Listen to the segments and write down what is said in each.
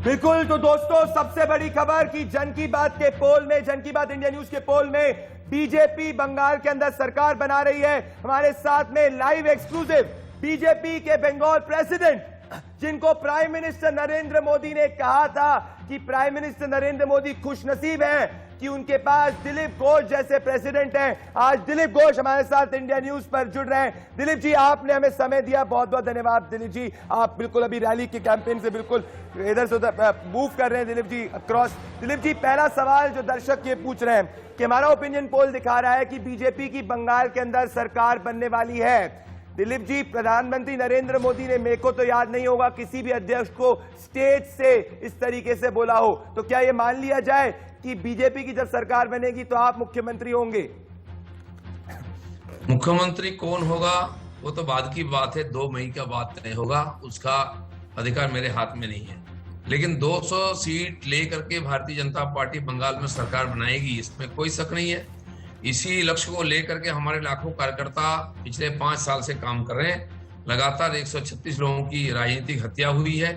बिल्कुल। तो दोस्तों, सबसे बड़ी खबर कि जन की बात के पोल में, जन की बात इंडिया न्यूज के पोल में बीजेपी बंगाल के अंदर सरकार बना रही है। हमारे साथ में लाइव एक्सक्लूसिव बीजेपी के बंगाल प्रेसिडेंट, जिनको प्राइम मिनिस्टर नरेंद्र मोदी ने कहा था कि प्राइम मिनिस्टर नरेंद्र मोदी खुशनसीब हैं कि उनके पास दिलीप घोष जैसे प्रेसिडेंट हैं। आज दिलीप घोष हमारे साथ इंडिया न्यूज पर जुड़ रहे हैं। दिलीप जी, आपने हमें समय दिया, बहुत बहुत धन्यवाद। दिलीप जी, आप बिल्कुल अभी रैली के कैंपेन से बिल्कुल इधर से उधर मूव कर रहे हैं। दिलीप जी क्रॉस। दिलीप जी, पहला सवाल जो दर्शक ये पूछ रहे हैं कि हमारा ओपिनियन पोल दिखा रहा है कि बीजेपी की बंगाल के अंदर सरकार बनने वाली है। दिलीप जी, प्रधानमंत्री नरेंद्र मोदी ने, मेरे को तो याद नहीं होगा किसी भी अध्यक्ष को स्टेज से इस तरीके से बोला हो। तो क्या ये मान लिया जाए कि बीजेपी की जब सरकार बनेगी तो आप मुख्यमंत्री होंगे? मुख्यमंत्री कौन होगा वो तो बाद की बात है, 2 मई का बात तय होगा, उसका अधिकार मेरे हाथ में नहीं है। लेकिन 200 सीट लेकर के भारतीय जनता पार्टी बंगाल में सरकार बनाएगी, इसमें कोई शक नहीं है। इसी लक्ष्य को लेकर के हमारे लाखों कार्यकर्ता पिछले 5 साल से काम कर रहे हैं। लगातार 136 लोगों की राजनीतिक हत्या हुई है।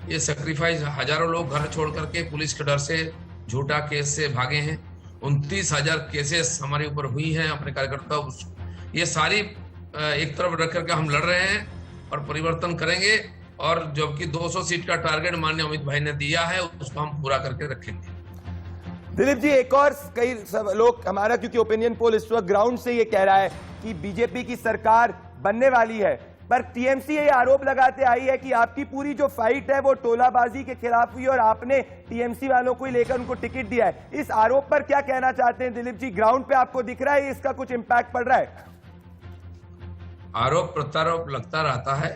ये सेक्रीफाइस, हजारों लोग घर छोड़ करके पुलिस के डर से, झूठा केस से भागे हैं। 29,000 केसेस हमारे ऊपर हुई हैं अपने कार्यकर्ता। ये सारी एक तरफ रख करके हम लड़ रहे हैं और परिवर्तन करेंगे, और जबकि 200 सीट का टारगेट माननीय अमित भाई ने दिया है उसको हम पूरा करके रखेंगे। दिलीप जी, एक और कई लोग हमारा, क्योंकि ओपिनियन पोल इस वक्त ग्राउंड से ये कह रहा है कि बीजेपी की सरकार बनने वाली है, पर टीएमसी ये आरोप लगाते आई है कि आपकी पूरी जो फाइट है वो टोलाबाजी के खिलाफ हुई और आपने टीएमसी वालों को ही लेकर उनको टिकट दिया है। इस आरोप पर क्या कहना चाहते हैं दिलीप जी? ग्राउंड पे आपको दिख रहा है इसका कुछ इंपैक्ट पड़ रहा है? आरोप प्रत्यारोप लगता रहता है,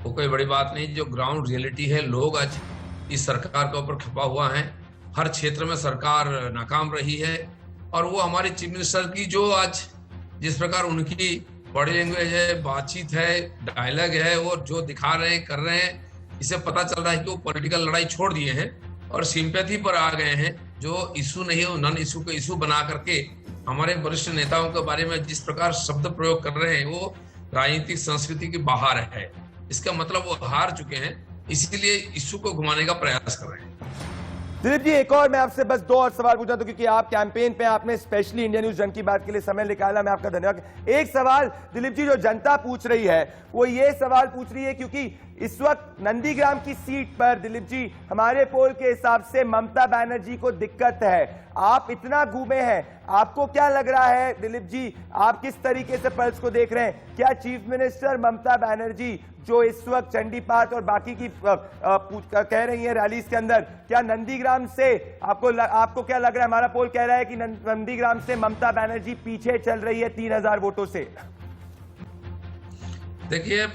वो कोई बड़ी बात नहीं। जो ग्राउंड रियलिटी है, लोग आज इस सरकार के ऊपर खपा हुआ है। हर क्षेत्र में सरकार नाकाम रही है, और वो हमारे चीफ मिनिस्टर की जो आज जिस प्रकार उनकी बॉडी लैंग्वेज है, बातचीत है, डायलॉग है, वो जो दिखा रहे हैं, कर रहे हैं, इससे पता चल रहा है कि वो पॉलिटिकल लड़ाई छोड़ दिए हैं और सिंपैथी पर आ गए हैं। जो इशू नहीं है, नॉन इशू को इशू बना करके हमारे वरिष्ठ नेताओं के बारे में जिस प्रकार शब्द प्रयोग कर रहे हैं, वो राजनीतिक संस्कृति के बाहर है। इसका मतलब वो हार चुके हैं, इसीलिए इशू को घुमाने का प्रयास कर रहे हैं। दिलीप जी, एक और मैं आपसे बस 2 और सवाल पूछा तो, क्योंकि आप कैंपेन पे, आपने स्पेशली इंडिया न्यूज जन की बात के लिए समय निकाला, मैं आपका धन्यवाद। एक सवाल दिलीप जी जो जनता पूछ रही है वो ये सवाल पूछ रही है, क्योंकि इस वक्त नंदीग्राम की सीट पर दिलीप जी हमारे पोल के हिसाब से ममता बनर्जी को दिक्कत है। आप इतना घूमे हैं, आपको क्या लग रहा है दिलीप जी, आप किस तरीके से पल्स को देख रहे हैं? क्या चीफ मिनिस्टर ममता बनर्जी जो इस वक्त चंडीपात और बाकी की कह रही है रैलीज के अंदर, क्या नंदीग्राम से आपको क्या लग रहा है? हमारा पोल कह रहा है कि नंदीग्राम से ममता बनर्जी पीछे चल रही है 3000 वोटों से। देखिए,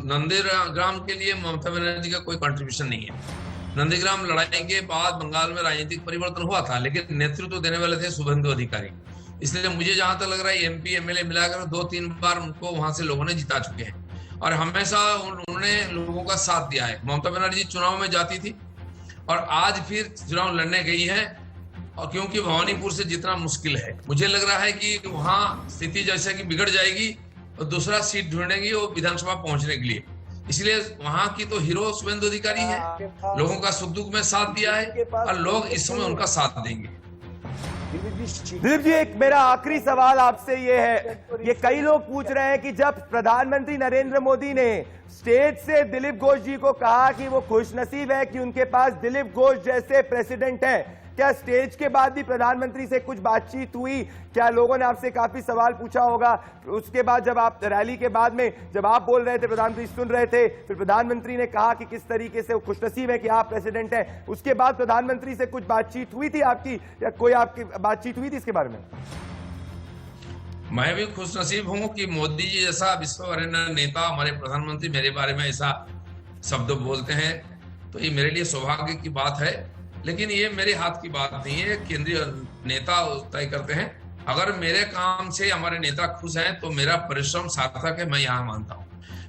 नंदीग्राम के लिए ममता बनर्जी का कोई कंट्रीब्यूशन नहीं है। नंदीग्राम लड़ाई के बाद बंगाल में राजनीतिक परिवर्तन हुआ था, लेकिन नेतृत्व देने वाले थे शुभेंदु अधिकारी। इसलिए मुझे जहां तक लग रहा है एमपी एमएलए मिलाकर 2-3 बार उनको वहां से लोगों ने जिता चुके हैं, और हमेशा उन्होंने लोगों का साथ दिया है। ममता बनर्जी चुनाव में जाती थी और आज फिर चुनाव लड़ने गई है, और क्योंकि भवानीपुर से जितना मुश्किल है, मुझे लग रहा है कि वहां स्थिति जैसे कि बिगड़ जाएगी और दूसरा सीट ढूंढेंगी वो विधानसभा पहुंचने के लिए। इसलिए वहां की तो हीरो शुभेंदु अधिकारी है, लोगों का सुख दुख में साथ दिया है और लोग इस समय उनका साथ देंगे। दिलीप जी, एक मेरा आखिरी सवाल आपसे ये है, ये कई लोग पूछ रहे हैं कि जब प्रधानमंत्री नरेंद्र मोदी ने स्टेज से दिलीप घोष जी को कहा कि वो खुशनसीब है कि उनके पास दिलीप घोष जैसे प्रेसिडेंट हैं, क्या स्टेज के बाद भी प्रधानमंत्री से कुछ बातचीत हुई? क्या लोगों ने आपसे काफी सवाल पूछा होगा? उसके बाद जब आप रैली के बाद में जब आप बोल रहे थे, प्रधानमंत्री सुन रहे थे, फिर प्रधानमंत्री ने कहा कि किस तरीके से वो खुशनसीब है कि आप प्रेसिडेंट हैं, उसके बाद प्रधानमंत्री से कुछ बातचीत हुई थी आपकी, या कोई आपकी बातचीत हुई थी इसके बारे में? मैं भी खुशनसीब हूं कि मोदी जी जैसा विश्ववरेण्य नेता, हमारे प्रधानमंत्री मेरे बारे में ऐसा शब्द बोलते हैं, तो ये मेरे लिए सौभाग्य की बात है। लेकिन ये मेरे हाथ की बात नहीं है, केंद्रीय नेता तय करते हैं। अगर मेरे काम से हमारे नेता खुश हैं तो मेरा परिश्रम सार्थक है, मैं यहाँ मानता हूँ।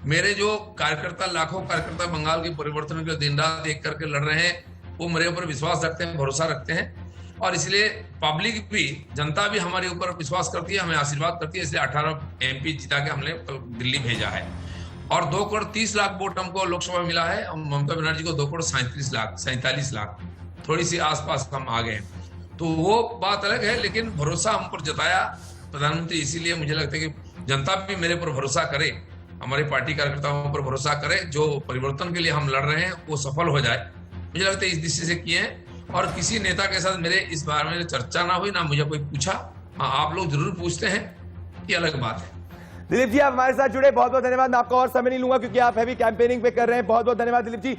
मेरे जो कार्यकर्ता, लाखों कार्यकर्ता बंगाल के परिवर्तन के दिन रात एक करके लड़ रहे हैं, वो मेरे ऊपर विश्वास रखते हैं, भरोसा रखते हैं, और इसलिए पब्लिक भी, जनता भी हमारे ऊपर विश्वास करती है, हमें आशीर्वाद करती है। इसलिए 18 MP जिता के हमने दिल्ली भेजा है। और 2,30,00,000 वोट हमको लोकसभा में मिला है, और ममता बनर्जी को 2,37,00,000 थोड़ी सी आसपास हम आ गए। तो वो बात अलग है, लेकिन भरोसा हम पर जताया प्रधानमंत्री, इसीलिए मुझे लगता है कि जनता भी मेरे पर भरोसा करे, हमारे पार्टी कार्यकर्ताओं पर भरोसा करे, जो परिवर्तन के लिए हम लड़ रहे हैं वो सफल हो जाए। मुझे लगता है इस दृष्टि से किए हैं, और किसी नेता के साथ मेरे इस बारे में चर्चा ना हुई, ना मुझे कोई पूछा। हाँ, आप लोग जरूर पूछते हैं, ये अलग बात है। दिलीप जी, आप हमारे साथ जुड़े, बहुत बहुत धन्यवाद। मैं आपका और समय नहीं लूंगा क्योंकि आप हैवी कैंपेनिंग पे कर रहे हैं। बहुत बहुत धन्यवाद दिलीप जी।